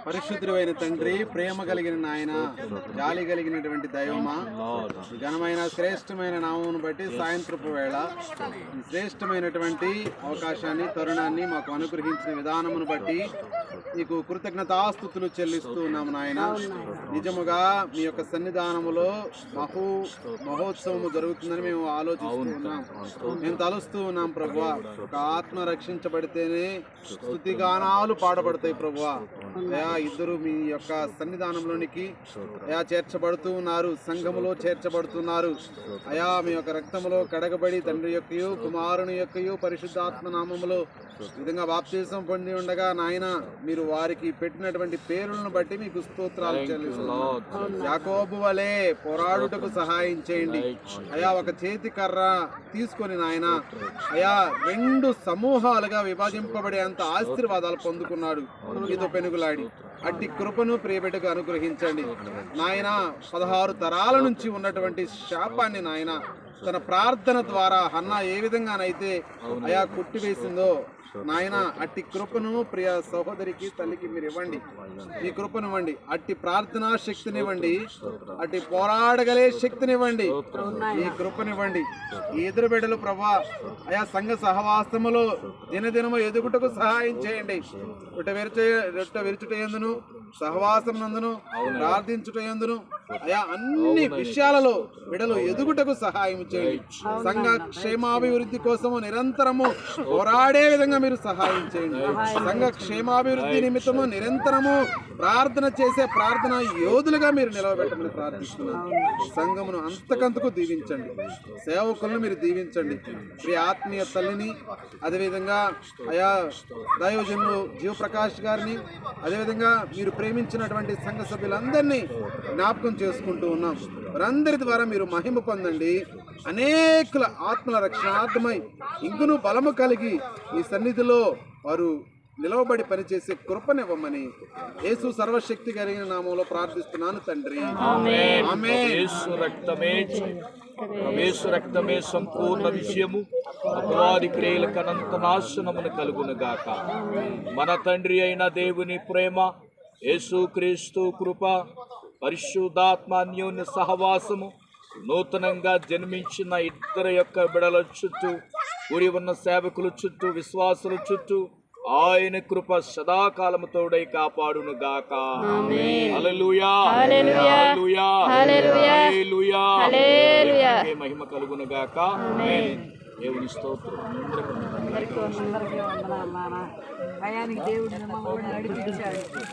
పరిశుద్ధుడైన తండ్రి, ప్రేమ కలిగిన నాయన, జాలి కలిగినటువంటి దైవమా, ఘనమైన శ్రేష్టమైన నామమును బట్టి సాయంత్రపు వేళ ఈ శ్రేష్టమైనటువంటి అవకాశాన్ని, తరుణాన్ని మాకు అనుగ్రహించిన విధానమును బట్టి నీకు కృతజ్ఞతాస్తుతులు చెల్లిస్తూ ఉన్నాము నాయన. నిజముగా మీ యొక్క సన్నిధానములో మహోత్సవము జరుగుతుందని మేము ఆలోచిస్తూ ఉన్నాం, మేము తలుస్తూ ఉన్నాం ప్రభువా. ఒక ఆత్మ రక్షించబడితేనే స్తుతిగానాలు పాడబడతాయి ప్రభువా. అయా ఇద్దరు మీ యొక్క సన్నిధానంలోనికి అయా చేర్చబడుతూ ఉన్నారు, సంఘములో చేర్చబడుతున్నారు. అయా మీ యొక్క రక్తములో కడగబడి తండ్రి యొక్కయు కుమారుని యొక్కయు పరిశుద్ధాత్మ నామములో విధంగా బాప్తిసం పొంది ఉండగా నాయన, మీరు వారికి పెట్టినటువంటి పేరులను బట్టి మీకు స్తోత్రాలు చెల్లిస్తున్నాం. యాకోబు వలె పోరాడుటకు సహాయం చేయండి అయా. ఒక చేతి కర్ర తీసుకొని నాయన అయా 2 సమూహాలుగా విభజింపబడే అంత ఆశీర్వాదాలు పొందుకున్నాడు మీతో పెనుగులాడి. అట్టి కృపను ప్రియబిడ్డకు అనుగ్రహించండి నాయన. 16 తరాల నుంచి ఉన్నటువంటి శాపాన్ని నాయన తన ప్రార్థన ద్వారా హన్నా ఏ విధంగానైతే అయా కొట్టివేసిందో నాయన, అట్టి కృపను ప్రియ సహోదరికి తల్లికి మీరు ఇవ్వండి. ఈ కృపను ఇవ్వండి, అట్టి ప్రార్థనా శక్తినివ్వండి, అట్టి పోరాడగలే శక్తినివ్వండి, ఈ కృపనివ్వండి. ఈ ఎదురు బిడ్డలు ప్రభా అయా సంఘ సహవాసములో దినదినము ఎదుగుటకు సహాయం చేయండి. రొట్టె విరుచుట ఎందును, సహవాసం నందును, ప్రార్థించుట ఎందును అయా అన్ని విషయాలలో బిడ్డలు ఎదుగుటకు సహాయం చేయండి. సంఘ క్షేమాభివృద్ధి కోసము నిరంతరము పోరాడే విధంగా మీరు సహాయం చేయండి. సంఘ క్షేమాభివృద్ధి నిమిత్తము నిరంతరము ప్రార్థన చేసే ప్రార్థన యోధులుగా మీరు నిలవబెట్టమని ప్రార్థిస్తున్నాను. సంఘమును అంతకంతకు దీవించండి, సేవకులను మీరు దీవించండి. ఈ ఆత్మీయ తల్లిని, అదేవిధంగా అయా దైవజనులు జీవప్రకాష్ గారిని, అదేవిధంగా మీరు ప్రేమించినటువంటి సంఘ సభ్యులందరినీ జ్ఞాపకం చేసుకుంటూ ఉన్నాం. వారందరి ద్వారా మీరు మహిమ పొందండి. అనేకుల ఆత్మల రక్షణార్థమై ఇంకును బలము కలిగి ఈ సన్నిధిలో వారు నిలవబడి పనిచేసే కృపనివ్వమని యేసు సర్వశక్తి కలిగిన నామంలో ప్రార్థిస్తున్నాను తండ్రి. యేసు రక్తమే సంపూర్ణ విషయము, అపవాది క్రియలకు అనంత నాశనమును కలుగును గాక. మన తండ్రి అయిన దేవుని ప్రేమ, యేసు క్రీస్తు కృప, పరిశుద్ధాత్మ అన్యోన్య సహవాసము, నూతనంగా జన్మించిన ఇద్దరు యొక్క బిడల చుట్టూ, కూడి ఉన్న సేవకుల చుట్టూ, విశ్వాసుల చుట్టూ ఆయన కృప సదాకాలము తోడై కాపాడును గాక. హల్లెలూయా, హల్లెలూయా, హల్లెలూయా, హల్లెలూయా. మహిమ కలుగును గాక. దేవుని స్తోత్రం.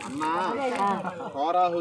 అన్నా కోరాహు